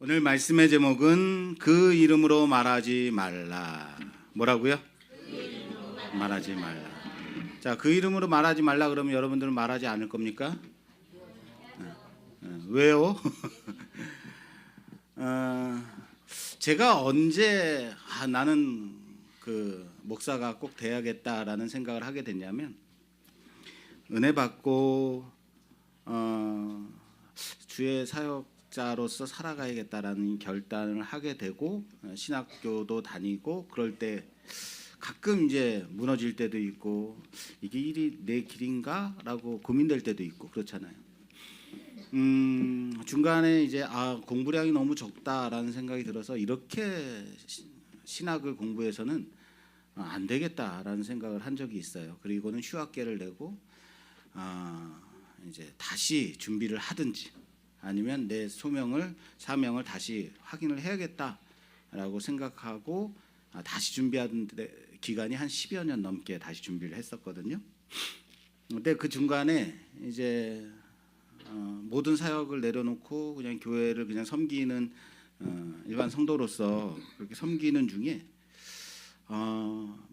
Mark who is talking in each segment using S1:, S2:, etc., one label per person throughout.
S1: 오늘 말씀의 제목은 그 이름으로 말하지 말라. 뭐라고요? 말하지 말라. 자, 그 이름으로 말하지 말라 그러면 여러분들은 말하지 않을 겁니까? 왜요? 제가 언제 나는 그 목사가 꼭 돼야겠다라는 생각을 하게 됐냐면, 은혜 받고 주의 사역자로서 살아가야겠다라는 결단을 하게 되고 신학교도 다니고 그럴 때 가끔 이제 무너질 때도 있고, 이게 일이 내 길인가라고 고민될 때도 있고 그렇잖아요. 중간에 이제 공부량이 너무 적다라는 생각이 들어서 이렇게 신학을 공부해서는 안 되겠다라는 생각을 한 적이 있어요. 그리고는 휴학계를 내고 이제 다시 준비를 하든지 아니면 내 사명을 다시 확인을 해야겠다라고 생각하고 다시 준비하던 기간이 한 10여 년 넘게 다시 준비를 했었거든요. 근데 그 중간에 이제 모든 사역을 내려놓고 그냥 교회를 그냥 섬기는 일반 성도로서 그렇게 섬기는 중에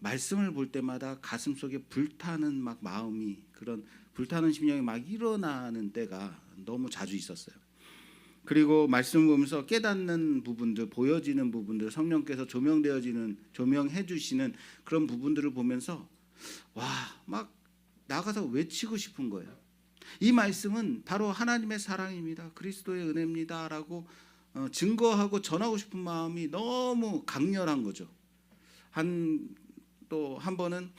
S1: 말씀을 볼 때마다 가슴속에 불타는 막 마음이, 그런 불타는 심령이 막 일어나는 때가 너무 자주 있었어요. 그리고 말씀을 보면서 깨닫는 부분들, 보여지는 부분들, 성령께서 조명해 주시는 그런 부분들을 보면서 막 나가서 외치고 싶은 거예요. 이 말씀은 바로 하나님의 사랑입니다, 그리스도의 은혜입니다라고 증거하고 전하고 싶은 마음이 너무 강렬한 거죠. 또 한 번은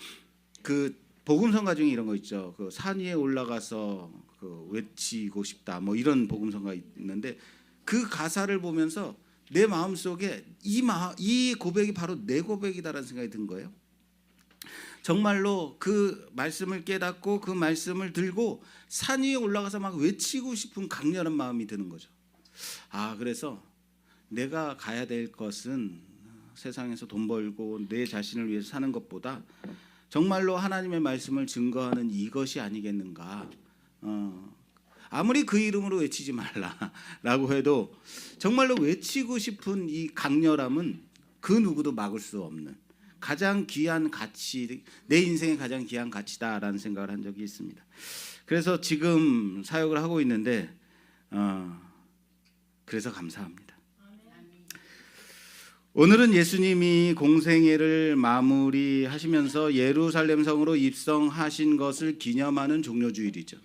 S1: 그 복음성가 중에 이런 거 있죠. 그 산 위에 올라가서 그 외치고 싶다, 뭐 이런 복음성가 있는데, 그 가사를 보면서 내 마음 속에 이 고백이 바로 내 고백이다라는 생각이 든 거예요. 정말로 그 말씀을 깨닫고 그 말씀을 들고 산 위에 올라가서 막 외치고 싶은 강렬한 마음이 드는 거죠. 그래서 내가 가야 될 것은 세상에서 돈 벌고 내 자신을 위해서 사는 것보다 정말로 하나님의 말씀을 증거하는 이것이 아니겠는가. 아무리 그 이름으로 외치지 말라라고 해도 정말로 외치고 싶은 이 강렬함은 그 누구도 막을 수 없는 가장 귀한 가치, 내 인생의 가장 귀한 가치다라는 생각을 한 적이 있습니다. 그래서 지금 사역을 하고 있는데 그래서 감사합니다. 오늘은 예수님이 공생애를 마무리하시면서 예루살렘 성으로 입성하신 것을 기념하는 종려주일이죠.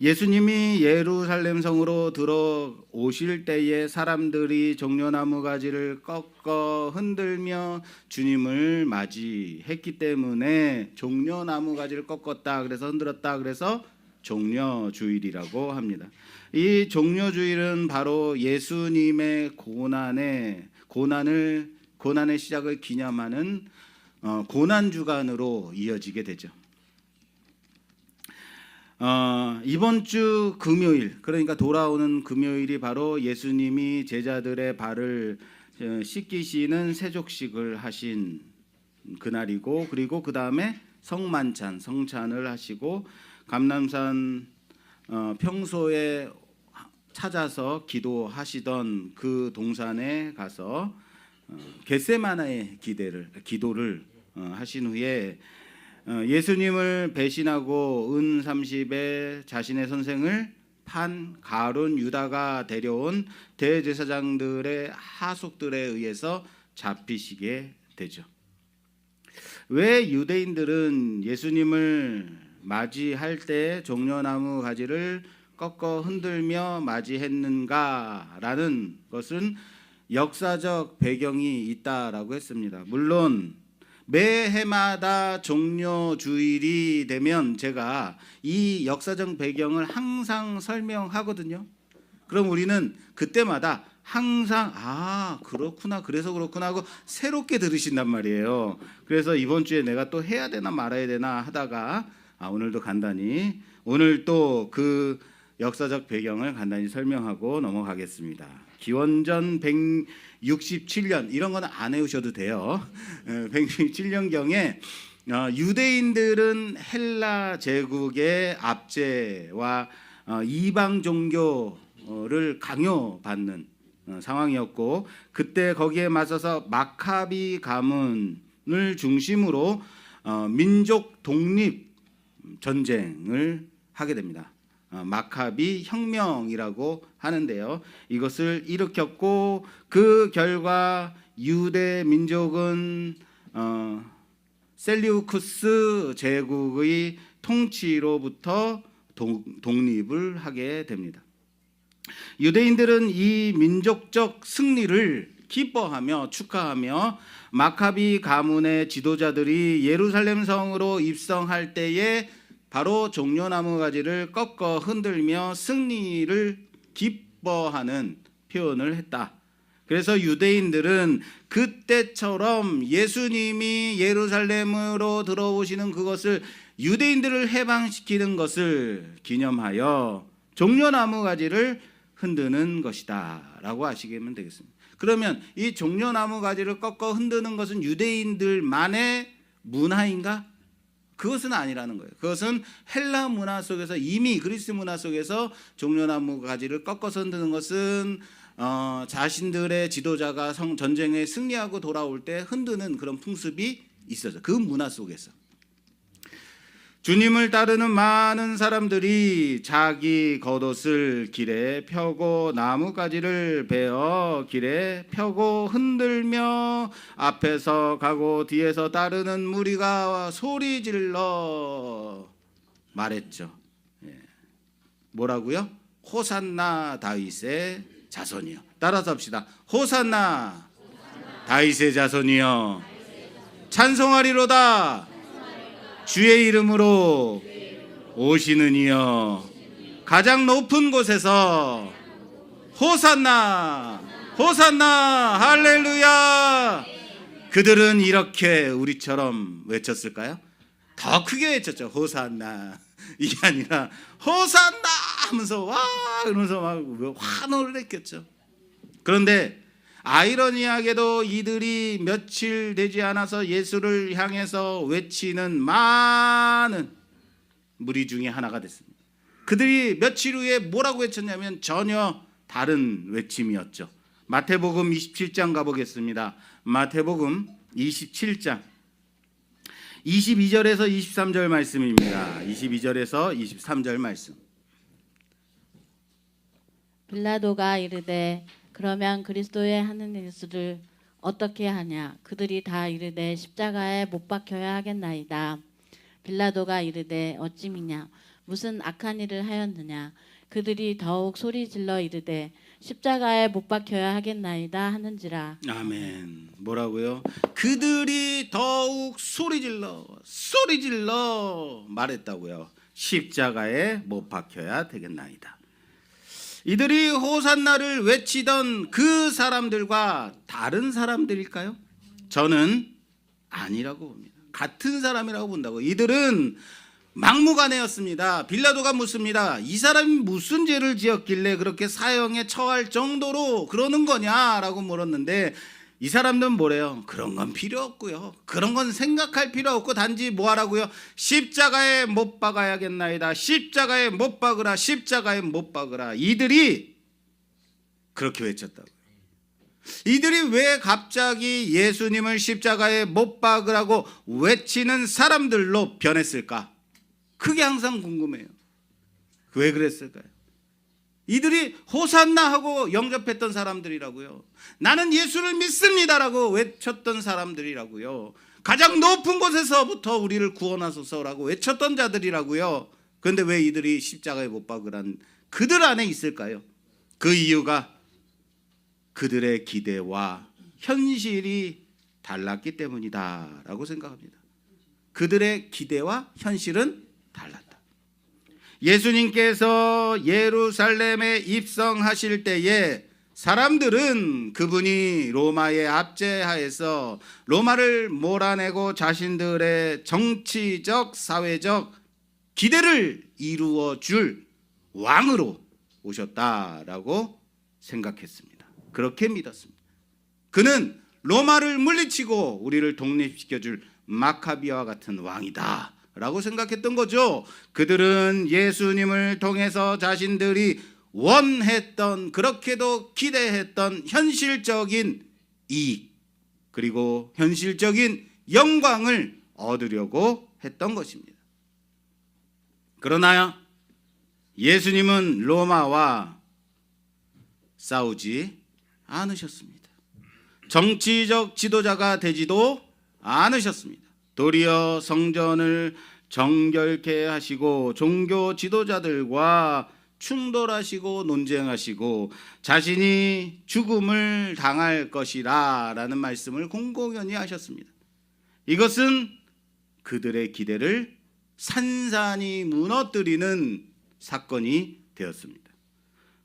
S1: 예수님이 예루살렘 성으로 들어오실 때에 사람들이 종려나무 가지를 꺾어 흔들며 주님을 맞이했기 때문에 종려나무 가지를 꺾었다, 그래서 흔들었다, 그래서 종려주일이라고 합니다. 이 종려주일은 바로 예수님의 고난의 시작을 기념하는 고난주간으로 이어지게 되죠. 이번 주 금요일, 그러니까 돌아오는 금요일이 바로 예수님이 제자들의 발을 씻기시는 세족식을 하신 그날이고, 그리고 그 다음에 성찬을 하시고 감람산 평소에 찾아서 기도하시던 그 동산에 가서 겟세마네의 기도를 하신 후에 예수님을 배신하고 은 30에 자신의 선생을 판 가룟 유다가 데려온 대제사장들의 하속들에 의해서 잡히시게 되죠. 왜 유대인들은 예수님을 맞이할 때 종려나무 가지를 꺾어 흔들며 맞이했는가라는 것은 역사적 배경이 있다라고 했습니다. 물론 매 해마다 종려주일이 되면 제가 이 역사적 배경을 항상 설명하거든요. 그럼 우리는 그때마다 항상 그렇구나, 그래서 그렇구나 하고 새롭게 들으신단 말이에요. 그래서 이번 주에 내가 또 해야 되나 말아야 되나 하다가 오늘도 간단히, 오늘 또 그 역사적 배경을 간단히 설명하고 넘어가겠습니다. 기원전 167년, 이런 건 안 해오셔도 돼요. 167년경에 유대인들은 헬라 제국의 압제와 이방 종교 종교를 강요받는 상황이었고, 그때 거기에 맞서서 마카비 가문을 중심으로 민족 독립 전쟁을 하게 됩니다. 마카비 혁명이라고 하는데요. 이것을 일으켰고, 그 결과 유대 민족은 셀리우쿠스 제국의 통치로부터 독립을 하게 됩니다. 유대인들은 이 민족적 승리를 기뻐하며 축하하며 마카비 가문의 지도자들이 예루살렘 성으로 입성할 때에 바로 종려나무 가지를 꺾어 흔들며 승리를 기뻐하는 표현을 했다. 그래서 유대인들은 그때처럼 예수님이 예루살렘으로 들어오시는 그것을, 유대인들을 해방시키는 것을 기념하여 종려나무 가지를 흔드는 것이다 라고 아시면 되겠습니다. 그러면 이 종려나무 가지를 꺾어 흔드는 것은 유대인들만의 문화인가? 그것은 아니라는 거예요. 그것은 헬라 문화 속에서, 이미 그리스 문화 속에서 종려나무 가지를 꺾어서 흔드는 것은 자신들의 지도자가 전쟁에 승리하고 돌아올 때 흔드는 그런 풍습이 있어서, 그 문화 속에서 주님을 따르는 많은 사람들이 자기 겉옷을 길에 펴고 나뭇가지를 베어 길에 펴고 흔들며 앞에서 가고 뒤에서 따르는 무리가 소리질러 말했죠. 뭐라고요? 호산나 다윗의 자손이요. 따라서 합시다. 호산나 다윗의 자손이요. 찬송하리로다. 주의 이름으로 오시는 이여. 가장 높은 곳에서 호산나 호산나 할렐루야. 그들은 이렇게 우리처럼 외쳤을까요? 더 크게 외쳤죠. 호산나. 이게 아니라 호산나 하면서 와 이러면서 막 환호를 했겠죠. 그런데 아이러니하게도 이들이 며칠 되지 않아서 예수를 향해서 외치는 많은 무리 중에 하나가 됐습니다. 그들이 며칠 후에 뭐라고 외쳤냐면 전혀 다른 외침이었죠. 마태복음 27장 가보겠습니다. 마태복음 27장 22절에서 23절 말씀입니다. 22절에서 23절 말씀.
S2: 빌라도가 이르되 그러면 그리스도의 하는 예수를 어떻게 하냐? 그들이 다 이르되 십자가에 못 박혀야 하겠나이다. 빌라도가 이르되 어찌미냐? 무슨 악한 일을 하였느냐? 그들이 더욱 소리질러 이르되 십자가에 못 박혀야 하겠나이다 하는지라.
S1: 아멘. 뭐라고요? 그들이 더욱 소리질러 말했다고요. 십자가에 못 박혀야 되겠나이다. 이들이 호산나를 외치던 그 사람들과 다른 사람들일까요? 저는 아니라고 봅니다. 같은 사람이라고 본다고. 이들은 막무가내였습니다. 빌라도가 묻습니다. 이 사람이 무슨 죄를 지었길래 그렇게 사형에 처할 정도로 그러는 거냐라고 물었는데, 이 사람들은 뭐래요? 그런 건 필요 없고요. 그런 건 생각할 필요 없고 단지 뭐 하라고요? 십자가에 못 박아야겠나이다. 십자가에 못 박으라. 십자가에 못 박으라. 이들이 그렇게 외쳤다고요. 이들이 왜 갑자기 예수님을 십자가에 못 박으라고 외치는 사람들로 변했을까? 그게 항상 궁금해요. 왜 그랬을까요? 이들이 호산나 하고 영접했던 사람들이라고요. 나는 예수를 믿습니다라고 외쳤던 사람들이라고요. 가장 높은 곳에서부터 우리를 구원하소서라고 외쳤던 자들이라고요. 그런데 왜 이들이 십자가에 못 박으란 그들 안에 있을까요? 그 이유가 그들의 기대와 현실이 달랐기 때문이다라고 생각합니다. 그들의 기대와 현실은 달랐다. 예수님께서 예루살렘에 입성하실 때에 사람들은 그분이 로마의 압제하에서 로마를 몰아내고 자신들의 정치적, 사회적 기대를 이루어 줄 왕으로 오셨다라고 생각했습니다. 그렇게 믿었습니다. 그는 로마를 물리치고 우리를 독립시켜 줄 마카비와 같은 왕이다 라고 생각했던 거죠. 그들은 예수님을 통해서 자신들이 원했던, 그렇게도 기대했던 현실적인 이익, 그리고 현실적인 영광을 얻으려고 했던 것입니다. 그러나 예수님은 로마와 싸우지 않으셨습니다. 정치적 지도자가 되지도 않으셨습니다. 도리어 성전을 정결케 하시고 종교 지도자들과 충돌하시고 논쟁하시고 자신이 죽음을 당할 것이라 라는 말씀을 공공연히 하셨습니다. 이것은 그들의 기대를 산산이 무너뜨리는 사건이 되었습니다.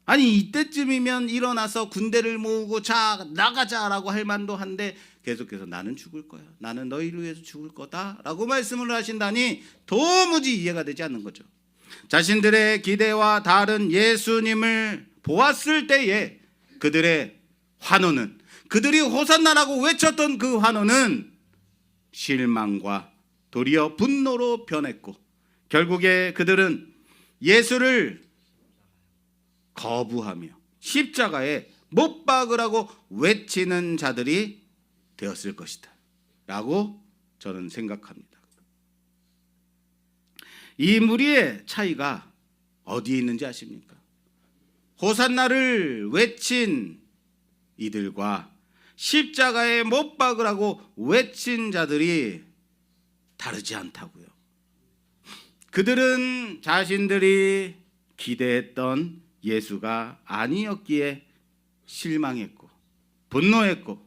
S1: 아니, 이때쯤이면 일어나서 군대를 모으고 자 나가자라고 할 만도 한데 계속해서 나는 죽을 거야, 나는 너희를 위해서 죽을 거다라고 말씀을 하신다니 도무지 이해가 되지 않는 거죠. 자신들의 기대와 다른 예수님을 보았을 때에 그들의 환호는, 그들이 호산나라고 외쳤던 그 환호는 실망과 도리어 분노로 변했고, 결국에 그들은 예수를 거부하며 십자가에 못 박으라고 외치는 자들이 되었을 것이다 라고 저는 생각합니다. 이 무리의 차이가 어디에 있는지 아십니까? 호산나를 외친 이들과 십자가에 못 박으라고 외친 자들이 다르지 않다고요. 그들은 자신들이 기대했던 예수가 아니었기에 실망했고 분노했고,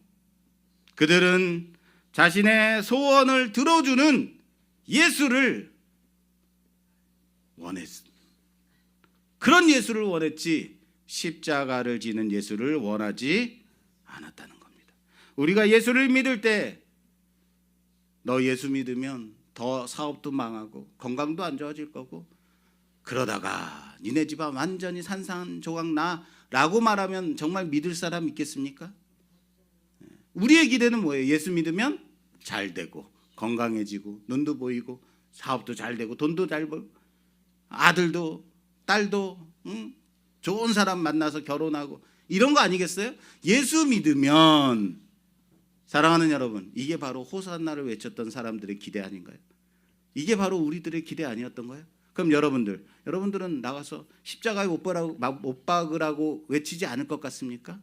S1: 그들은 자신의 소원을 들어주는 예수를 원했습니다. 그런 예수를 원했지 십자가를 지는 예수를 원하지 않았다는 겁니다. 우리가 예수를 믿을 때 너 예수 믿으면 더 사업도 망하고 건강도 안 좋아질 거고 그러다가 니네 집안 완전히 산산조각 나라고 말하면 정말 믿을 사람 있겠습니까? 우리의 기대는 뭐예요? 예수 믿으면 잘 되고 건강해지고 눈도 보이고 사업도 잘 되고 돈도 잘 벌고 아들도 딸도 좋은 사람 만나서 결혼하고 이런 거 아니겠어요? 예수 믿으면, 사랑하는 여러분, 이게 바로 호산나를 외쳤던 사람들의 기대 아닌가요? 이게 바로 우리들의 기대 아니었던 거예요? 그럼 여러분들은 나가서 십자가에 못 박으라고 외치지 않을 것 같습니까?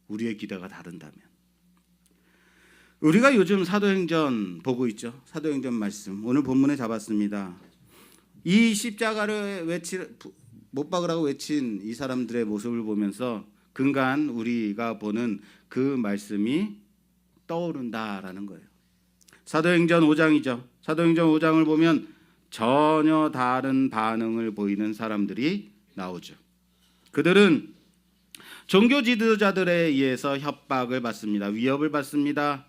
S1: 우리의 기대가 다른다면. 우리가 요즘 사도행전 보고 있죠. 사도행전 말씀 오늘 본문에 잡았습니다. 이 십자가를 못 박으라고 외친 이 사람들의 모습을 보면서 근간 우리가 보는 그 말씀이 떠오른다라는 거예요. 사도행전 5장이죠. 사도행전 5장을 보면 전혀 다른 반응을 보이는 사람들이 나오죠. 그들은 종교 지도자들에 의해서 협박을 받습니다. 위협을 받습니다.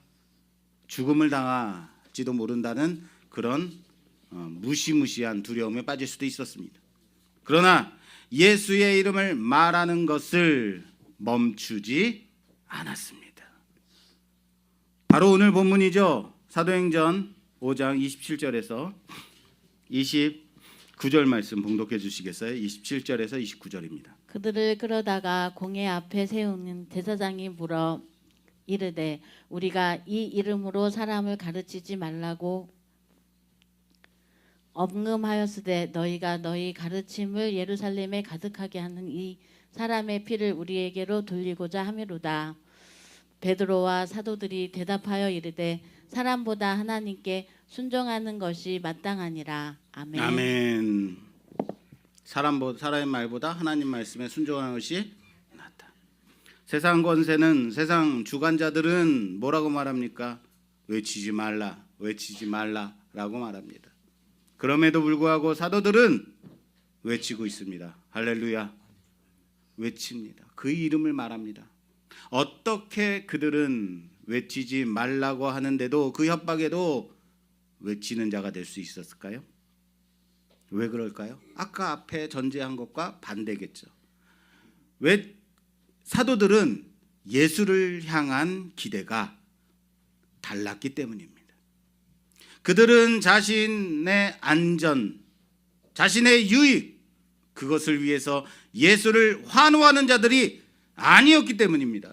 S1: 죽음을 당할지도 모른다는 그런 무시무시한 두려움에 빠질 수도 있었습니다. 그러나 예수의 이름을 말하는 것을 멈추지 않았습니다. 바로 오늘 본문이죠. 사도행전 5장 27절에서 29절 말씀 봉독해 주시겠어요? 27절에서 29절입니다.
S2: 그들을 끌어다가 공회 앞에 세우는 대사장이 물어 이르되 우리가 이 이름으로 사람을 가르치지 말라고 엄금하였으되 너희가 너희 가르침을 예루살렘에 가득하게 하는 이 사람의 피를 우리에게로 돌리고자 함이로다. 베드로와 사도들이 대답하여 이르되 사람보다 하나님께 순종하는 것이 마땅하니라. 아멘.
S1: 아멘. 사람의 말보다 하나님 말씀에 순종하는 것이 낫다. 세상 권세는, 세상 주관자들은 뭐라고 말합니까? 외치지 말라, 외치지 말라라고 말합니다. 그럼에도 불구하고 사도들은 외치고 있습니다. 할렐루야. 외칩니다. 그 이름을 말합니다. 어떻게 그들은 외치지 말라고 하는데도 그 협박에도 외치는 자가 될 수 있었을까요? 왜 그럴까요? 아까 앞에 전제한 것과 반대겠죠. 왜 사도들은 예수를 향한 기대가 달랐기 때문입니다. 그들은 자신의 안전, 자신의 유익, 그것을 위해서 예수를 환호하는 자들이 아니었기 때문입니다.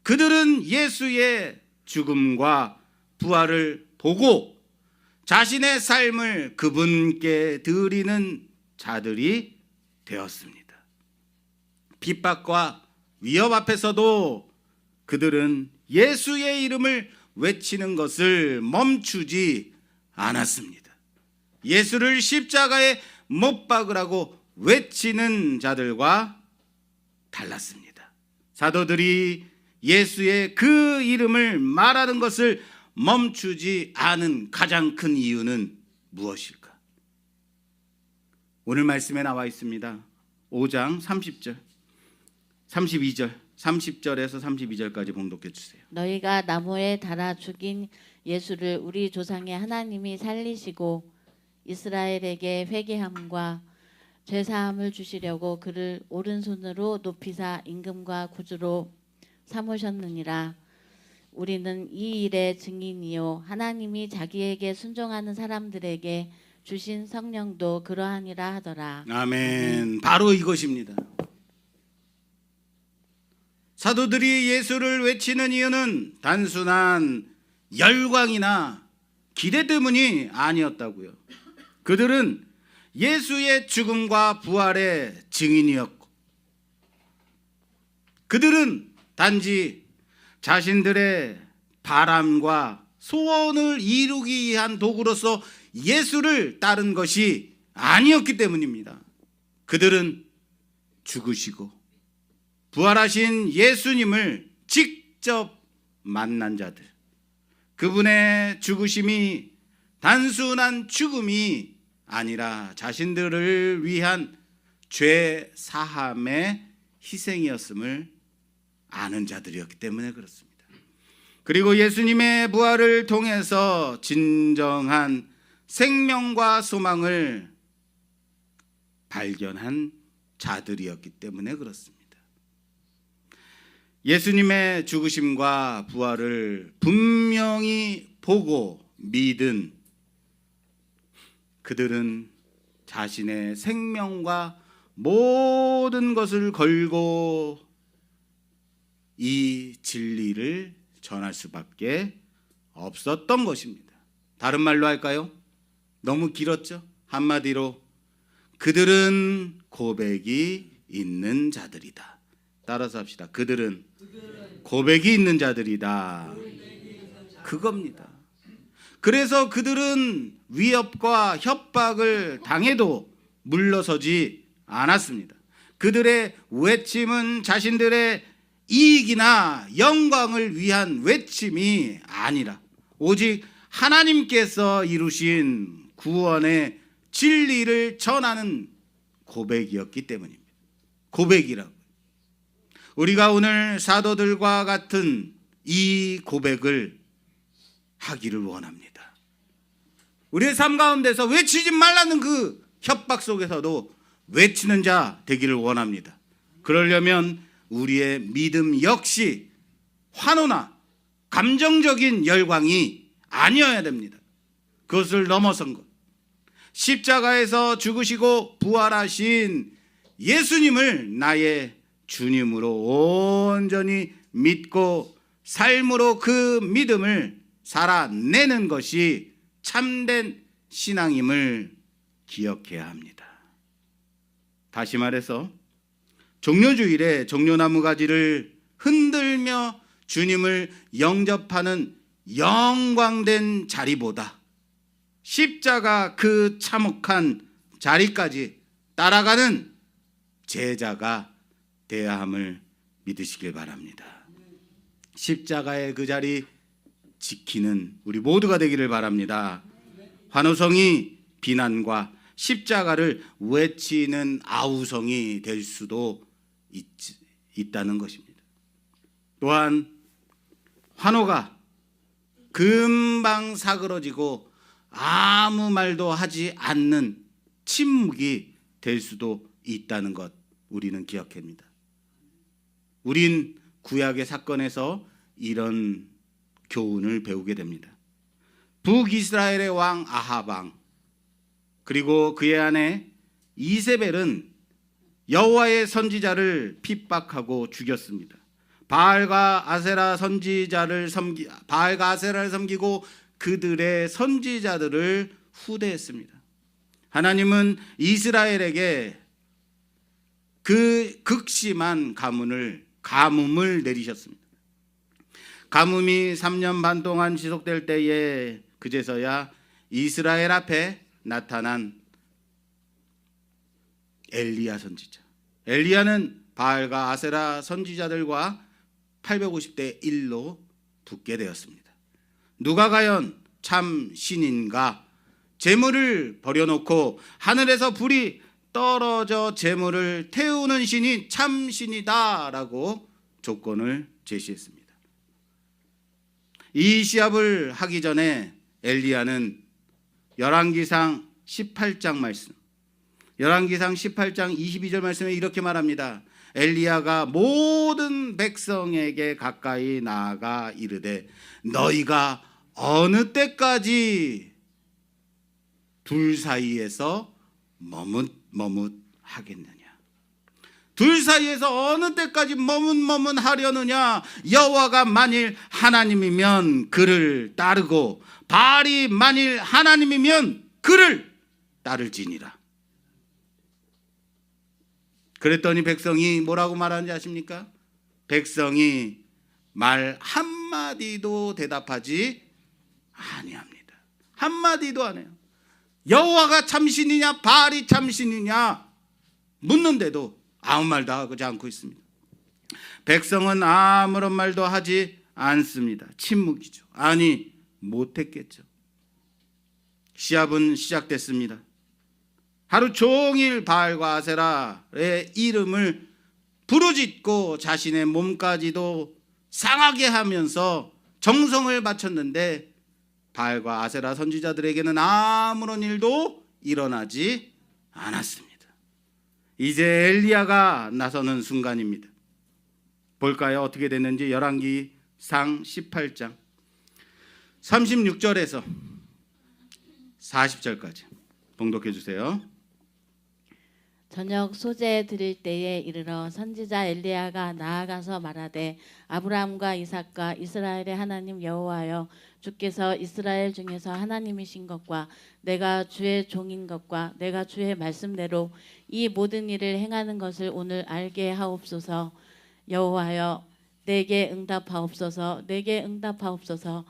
S1: 그들은 예수의 죽음과 부활을 보고 자신의 삶을 그분께 드리는 자들이 되었습니다. 핍박과 위협 앞에서도 그들은 예수의 이름을 외치는 것을 멈추지 않았습니다. 예수를 십자가에 못 박으라고 외치는 자들과 달랐습니다. 사도들이 예수의 그 이름을 말하는 것을 멈추지 않은 가장 큰 이유는 무엇일까? 오늘 말씀에 나와 있습니다. 5장 30절, 32절, 30절에서 32절까지 봉독해 주세요.
S2: 너희가 나무에 달아 죽인 예수를 우리 조상의 하나님이 살리시고 이스라엘에게 회개함과 죄사함을 주시려고 그를 오른손으로 높이사 임금과 구주로 삼으셨느니라. 우리는 이 일의 증인이요 하나님이 자기에게 순종하는 사람들에게 주신 성령도 그러하니라 하더라.
S1: 아멘. 바로 이것입니다. 사도들이 예수를 외치는 이유는 단순한 열광이나 기대 때문이 아니었다고요. 그들은 예수의 죽음과 부활의 증인이었고, 그들은 단지 자신들의 바람과 소원을 이루기 위한 도구로서 예수를 따른 것이 아니었기 때문입니다. 그들은 죽으시고 부활하신 예수님을 직접 만난 자들, 그분의 죽으심이 단순한 죽음이 아니라 자신들을 위한 죄 사함의 희생이었음을 아는 자들이었기 때문에 그렇습니다. 그리고 예수님의 부활을 통해서 진정한 생명과 소망을 발견한 자들이었기 때문에 그렇습니다. 예수님의 죽으심과 부활을 분명히 보고 믿은 그들은 자신의 생명과 모든 것을 걸고 이 진리를 전할 수밖에 없었던 것입니다. 다른 말로 할까요? 너무 길었죠? 한마디로 그들은 고백이 있는 자들이다. 따라서 합시다. 그들은 고백이 있는 자들이다. 그겁니다. 그래서 그들은 위협과 협박을 당해도 물러서지 않았습니다. 그들의 외침은 자신들의 이익이나 영광을 위한 외침이 아니라 오직 하나님께서 이루신 구원의 진리를 전하는 고백이었기 때문입니다. 고백이라고. 우리가 오늘 사도들과 같은 이 고백을 하기를 원합니다. 우리의 삶 가운데서 외치지 말라는 그 협박 속에서도 외치는 자 되기를 원합니다. 그러려면 우리의 믿음 역시 환호나 감정적인 열광이 아니어야 됩니다. 그것을 넘어선 것, 십자가에서 죽으시고 부활하신 예수님을 나의 주님으로 온전히 믿고 삶으로 그 믿음을 살아내는 것이 참된 신앙임을 기억해야 합니다. 다시 말해서 종려주일에 종려나무 가지를 흔들며 주님을 영접하는 영광된 자리보다 십자가 그 참혹한 자리까지 따라가는 제자가 되어야 함을 믿으시길 바랍니다. 십자가의 그 자리 지키는 우리 모두가 되기를 바랍니다. 환호성이 비난과 십자가를 외치는 아우성이 될 수도 있다는 것입니다. 또한 환호가 금방 사그러지고 아무 말도 하지 않는 침묵이 될 수도 있다는 것 우리는 기억합니다. 우린 구약의 사건에서 이런 교훈을 배우게 됩니다. 북이스라엘의 왕 아합 왕 그리고 그의 아내 이세벨은 여호와의 선지자를 핍박하고 죽였습니다. 바알과 아세라를 섬기고 그들의 선지자들을 후대했습니다. 하나님은 이스라엘에게 그 극심한 가뭄을 내리셨습니다. 가뭄이 3년 반 동안 지속될 때에 그제서야 이스라엘 앞에 나타난 엘리야 선지자. 엘리야는 바알과 아세라 선지자들과 850대 1로 붙게 되었습니다. 누가 과연 참 신인가? 재물을 버려놓고 하늘에서 불이 떨어져 재물을 태우는 신이 참 신이다라고 조건을 제시했습니다. 이 시합을 하기 전에 엘리야는 열왕기상 18장 말씀, 열왕기상 18장 22절 말씀에 이렇게 말합니다. 엘리야가 모든 백성에게 가까이 나아가 이르되 너희가 어느 때까지 둘 사이에서 머뭇하겠느냐? 둘 사이에서 어느 때까지 머뭇하려느냐? 여호와가 만일 하나님이면 그를 따르고 바알이 만일 하나님이면 그를 따를지니라. 그랬더니 백성이 뭐라고 말하는지 아십니까? 백성이 말 한마디도 대답하지 아니합니다. 한마디도 안 해요. 여호와가 참신이냐 바알이 참신이냐 묻는데도 아무 말도 하지 않고 있습니다. 백성은 아무런 말도 하지 않습니다. 침묵이죠. 아니 못했겠죠. 시합은 시작됐습니다. 하루 종일 바알과 아세라의 이름을 부르짖고 자신의 몸까지도 상하게 하면서 정성을 바쳤는데 바알과 아세라 선지자들에게는 아무런 일도 일어나지 않았습니다. 이제 엘리야가 나서는 순간입니다. 볼까요? 어떻게 됐는지. 열왕기상 18장 36절에서 40절까지 봉독해 주세요.
S2: 저녁 소재 드릴 때에 이르러 선지자 엘리야가 나아가서 말하되 아브라함과 이삭과 이스라엘의 하나님 여호와여, 주께서 이스라엘 중에서 하나님이신 것과 내가 주의 종인 것과 내가 주의 말씀대로 이 모든 일을 행하는 것을 오늘 알게 하옵소서. 여호와여, 내게 응답하옵소서. 내게 응답하옵소서.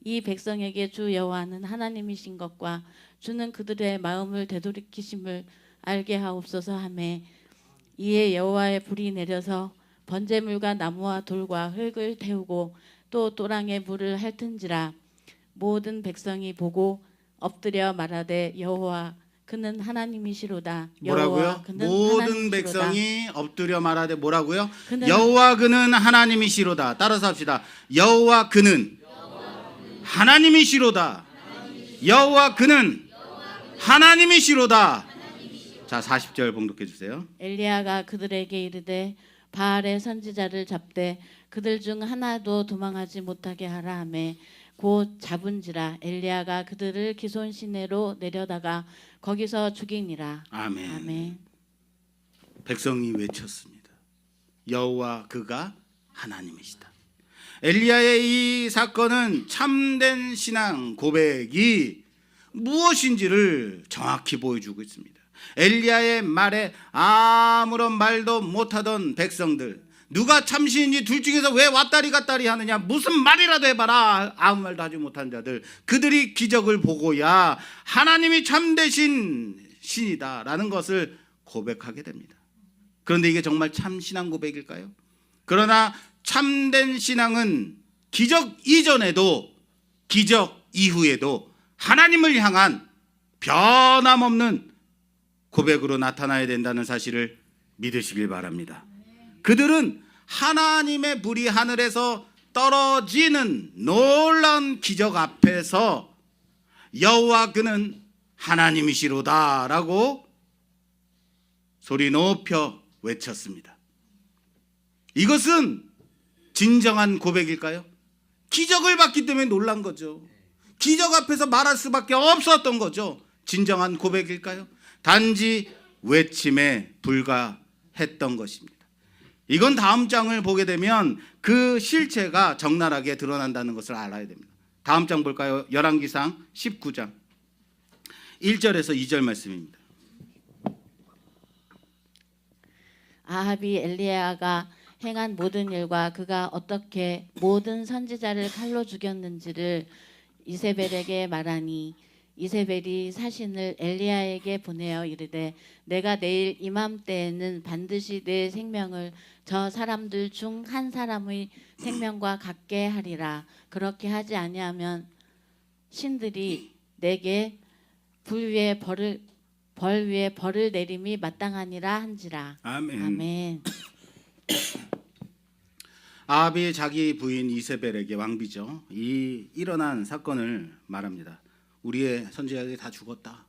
S2: 이 백성에게 주 여호와는 하나님이신 것과 주는 그들의 마음을 되돌이키심을 알게 하옵소서 하매, 이에 여호와의 불이 내려서 번제물과 나무와 돌과 흙을 태우고 또 또랑에 물을 핥은지라. 모든 백성이 보고 엎드려 말하되 여호와 그는 하나님이시로다.
S1: 뭐라고요?
S2: 그는
S1: 모든
S2: 하나님이시로다.
S1: 백성이 엎드려 말하되 뭐라고요?
S2: 그는
S1: 여호와 그는 하나님이시로다. 따라서 합시다. 여호와 그는 하나님이시로다. 여호와 그는 하나님이시로다. 자, 40절 봉독해 주세요.
S2: 엘리야가 그들에게 이르되 바알의 선지자를 잡되 그들 중 하나도 도망하지 못하게 하라 하매, 곧 잡은지라. 엘리야가 그들을 기손 시내로 내려다가 거기서 죽이니라.
S1: 아멘.
S2: 아멘.
S1: 백성이 외쳤습니다. 여호와 그가 하나님이시다. 엘리야의 이 사건은 참된 신앙 고백이 무엇인지를 정확히 보여주고 있습니다. 엘리야의 말에 아무런 말도 못하던 백성들, 누가 참신인지 둘 중에서 왜 왔다리 갔다리 하느냐, 무슨 말이라도 해봐라, 아무 말도 하지 못한 자들, 그들이 기적을 보고야 하나님이 참되신 신이다라는 것을 고백하게 됩니다. 그런데 이게 정말 참 신앙 고백일까요? 그러나 참된 신앙은 기적 이전에도 기적 이후에도 하나님을 향한 변함없는 고백으로 나타나야 된다는 사실을 믿으시길 바랍니다. 그들은 하나님의 불이 하늘에서 떨어지는 놀라운 기적 앞에서 여호와 그는 하나님이시로다라고 소리 높여 외쳤습니다. 이것은 진정한 고백일까요? 기적을 봤기 때문에 놀란 거죠. 기적 앞에서 말할 수밖에 없었던 거죠. 진정한 고백일까요? 단지 외침에 했던 것입니다. 이건 다음 장을 보게 되면 그 실체가 적나라하게 드러난다는 것을 알아야 됩니다. 다음 장 볼까요? 열왕기상 19장 1절에서 2절 말씀입니다.
S2: 아합이 엘리야가 행한 모든 일과 그가 어떻게 모든 선지자를 칼로 죽였는지를 이세벨에게 말하니 이세벨이 사신을 엘리야에게 보내어 이르되 내가 내일 이맘때에는 반드시 내 생명을 저 사람들 중 한 사람의 생명과 같게 하리라. 그렇게 하지 아니하면 신들이 내게 벌 위에 벌을 내림이 마땅하니라 한지라.
S1: 아멘.
S2: 아멘.
S1: 아합이 자기 부인 이세벨에게 왕비죠. 이 일어난 사건을 말합니다. 우리의 선지자들이 다 죽었다.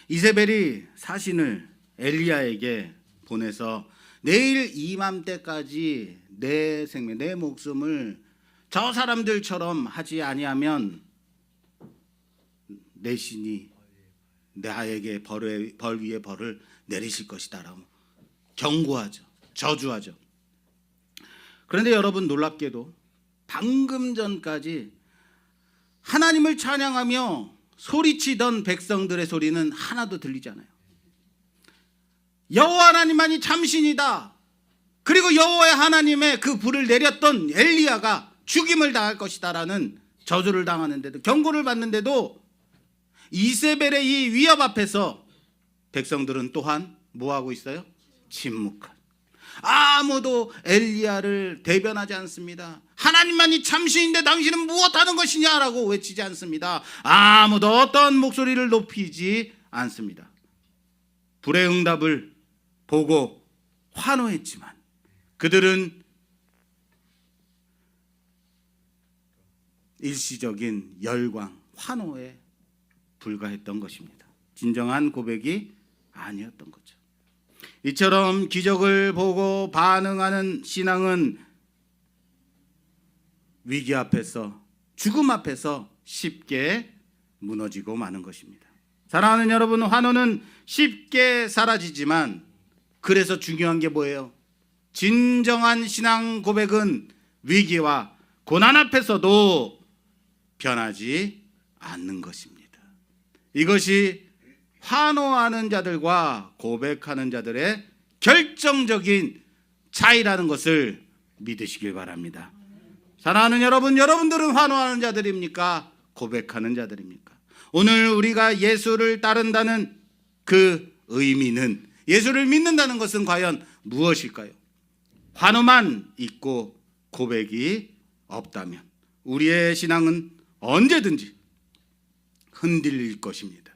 S1: 이세벨이 사신을 엘리야에게 보내서 내일 이맘때까지 내 생명, 내 목숨을 저 사람들처럼 하지 아니하면 내 신이 나에게 벌 위에 벌을 내리실 것이다라고 경고하죠. 저주하죠. 그런데 여러분 놀랍게도 방금 전까지 하나님을 찬양하며 소리치던 백성들의 소리는 하나도 들리지 않아요. 여호와 하나님만이 참신이다. 그리고 여호와 하나님의 그 불을 내렸던 엘리야가 죽임을 당할 것이다라는 저주를 당하는데도, 경고를 받는데도 이세벨의 이 위협 앞에서 백성들은 또한 뭐하고 있어요? 침묵한. 아무도 엘리야를 대변하지 않습니다. 하나님만이 참신인데 당신은 무엇하는 것이냐라고 외치지 않습니다. 아무도 어떤 목소리를 높이지 않습니다. 불의 응답을 보고 환호했지만 그들은 일시적인 열광, 환호에 불과했던 것입니다. 진정한 고백이 아니었던 거죠. 이처럼 기적을 보고 반응하는 신앙은 위기 앞에서, 죽음 앞에서 쉽게 무너지고 마는 것입니다. 사랑하는 여러분, 환호는 쉽게 사라지지만 그래서 중요한 게 뭐예요? 진정한 신앙 고백은 위기와 고난 앞에서도 변하지 않는 것입니다. 이것이 환호하는 자들과 고백하는 자들의 결정적인 차이라는 것을 믿으시길 바랍니다. 사랑하는 여러분, 여러분들은 환호하는 자들입니까? 고백하는 자들입니까? 오늘 우리가 예수를 따른다는 그 의미는, 예수를 믿는다는 것은 과연 무엇일까요? 환호만 있고 고백이 없다면 우리의 신앙은 언제든지 흔들릴 것입니다.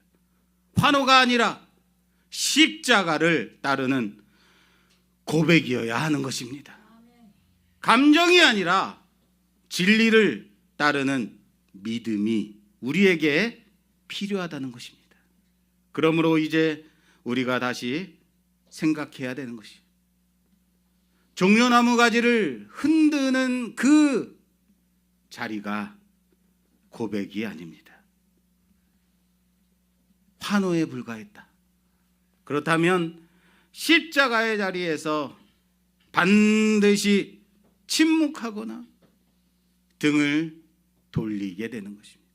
S1: 환호가 아니라 십자가를 따르는 고백이어야 하는 것입니다. 감정이 아니라 진리를 따르는 믿음이 우리에게 필요하다는 것입니다. 그러므로 이제 우리가 다시 생각해야 되는 것이, 종려나무 가지를 흔드는 그 자리가 고백이 아닙니다. 환호에 불과했다. 그렇다면 십자가의 자리에서 반드시 침묵하거나 등을 돌리게 되는 것입니다.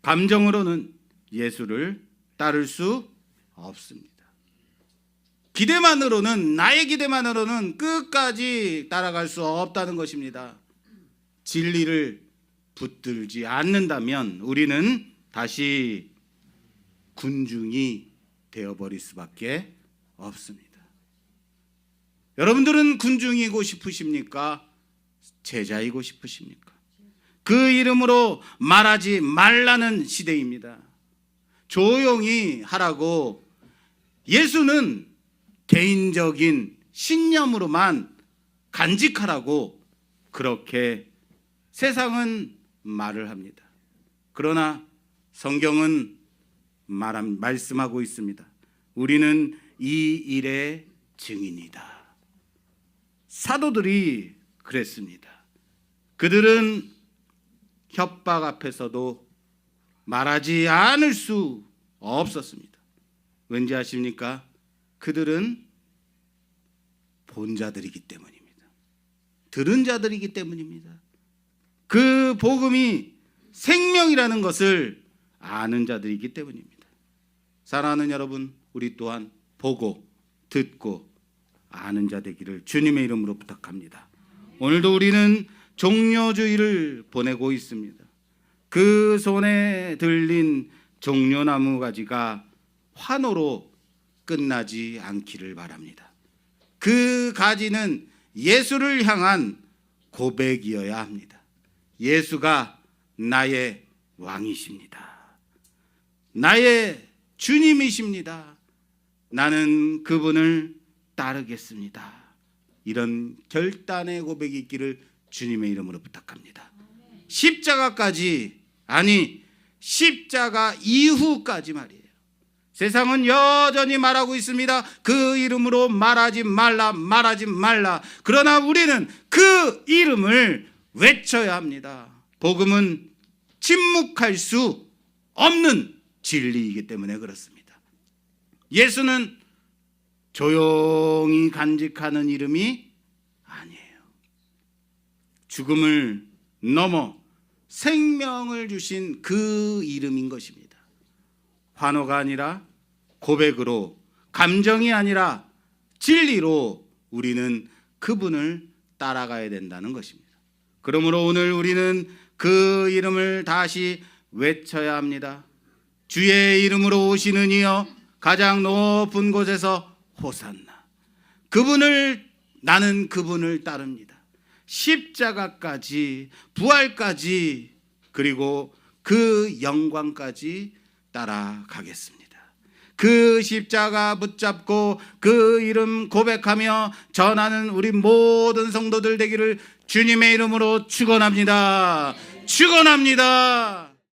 S1: 감정으로는 예수를 따를 수 없습니다. 기대만으로는, 나의 기대만으로는 끝까지 따라갈 수 없다는 것입니다. 진리를 붙들지 않는다면 우리는 다시 군중이 되어버릴 수밖에 없습니다. 여러분들은 군중이고 싶으십니까? 제자이고 싶으십니까? 그 이름으로 말하지 말라는 시대입니다. 조용히 하라고. 예수는 개인적인 신념으로만 간직하라고 그렇게 세상은 말을 합니다. 그러나 성경은 말씀하고 있습니다. 우리는 이 일의 증인이다. 사도들이 그랬습니다. 그들은 협박 앞에서도 말하지 않을 수 없었습니다. 왠지 아십니까? 그들은 본 자들이기 때문입니다. 들은 자들이기 때문입니다. 그 복음이 생명이라는 것을 아는 자들이기 때문입니다. 사랑하는 여러분, 우리 또한 보고 듣고 아는 자 되기를 주님의 이름으로 부탁합니다. 오늘도 우리는 종려주의를 보내고 있습니다. 그 손에 들린 종려나무 가지가 환호로 끝나지 않기를 바랍니다. 그 가지는 예수를 향한 고백이어야 합니다. 예수가 나의 왕이십니다. 나의 주님이십니다. 나는 그분을 따르겠습니다. 이런 결단의 고백이 있기를 주님의 이름으로 부탁합니다. 십자가까지, 아니 십자가 이후까지 말이에요. 세상은 여전히 말하고 있습니다. 그 이름으로 말하지 말라, 말하지 말라. 그러나 우리는 그 이름을 외쳐야 합니다. 복음은 침묵할 수 없는 진리이기 때문에 그렇습니다. 예수는 조용히 간직하는 이름이 아니에요. 죽음을 넘어 생명을 주신 그 이름인 것입니다. 환호가 아니라 고백으로, 감정이 아니라 진리로 우리는 그분을 따라가야 된다는 것입니다. 그러므로 오늘 우리는 그 이름을 다시 외쳐야 합니다. 주의 이름으로 오시는 이여 가장 높은 곳에서 호산나. 나는 그분을 따릅니다. 십자가까지, 부활까지, 그리고 그 영광까지 따라가겠습니다. 그 십자가 붙잡고 그 이름 고백하며 전하는 우리 모든 성도들 되기를 주님의 이름으로 축원합니다. 축원합니다.